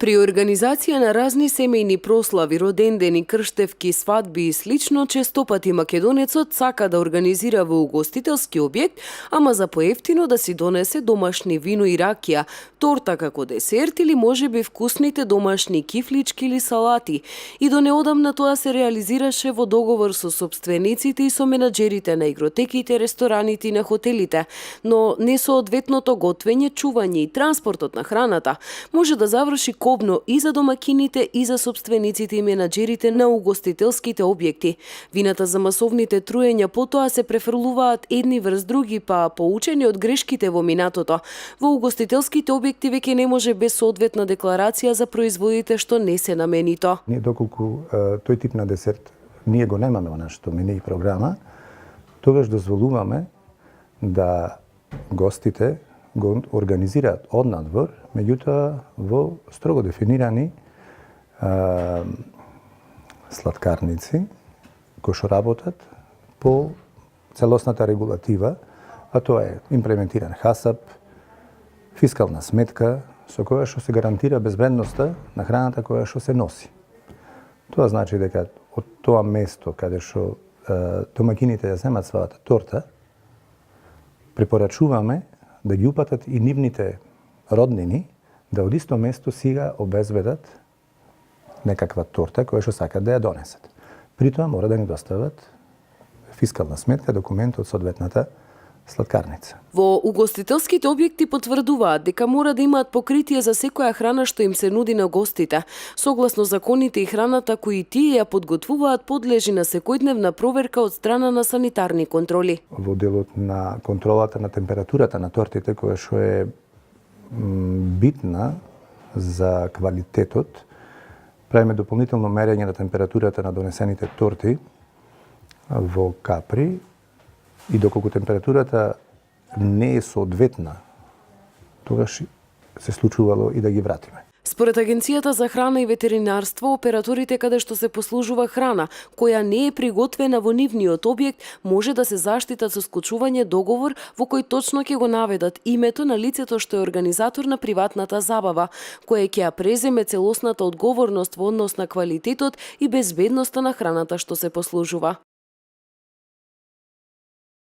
При организација на разни семејни прослави, родендени, крштевки, свадби и слично, честопати македонецот сака да организира во угостителски објект, ама за поевтино да си донесе домашни вино и ракија, торта како десерт или можеби вкусните домашни кифлички или салати. И до неодамна тоа се реализираше во договор со сопствениците и со менаџерите на игротеките, рестораните и на хотелите, но не со одветното готвење, чување и транспортот на храната може да заврши кобно и за домакините и за сопствениците и менаџерите на угостителските објекти. Вината за масовните труења потоа се префрлуваат едни врз други, па поучени од грешките во минатото. Во угостителските објекти веќе не може без соодветна декларација за производите што не се наменито. Ние доколку тој тип на десерт ние го немаме во нашето меню и програма, тогаш дозволуваме да гостите го организираат однадвор, меѓутоа во строго дефинирани сладкарници кои што работат по целосната регулатива, а тоа е имплементиран хасап, фискална сметка со која што се гарантира безбедноста на храната која што се носи. Тоа значи дека од тоа место каде што домакините ја земат својата торта, препорачуваме да ги упатат и нивните роднини да од исто место сега обезбедат некаква торта која што сакат да ја донесат. При тоа мора да ни достават фискална сметка, документ од соодветната сладкарница. Во угостителските објекти потврдуваат дека мора да имаат покритие за секоја храна што им се нуди на гостите. Согласно законите и храната кои тие ја подготвуваат подлежи на секојдневна проверка од страна на санитарни контроли. Во делот на контролата на температурата на тортите, која што е битна за квалитетот, правиме дополнително мерење на температурата на донесените торти во капри и доколку температурата не е соодветна, тогаш се случувало и да ги вратиме. Според Агенцијата за храна и ветеринарство, операторите каде што се послужува храна, која не е приготвена во нивниот објект, може да се заштитат со склучување договор во кој точно ќе го наведат името на лицето што е организатор на приватната забава, кое ќе ја преземе целосната одговорност во однос на квалитетот и безбедноста на храната што се послужува.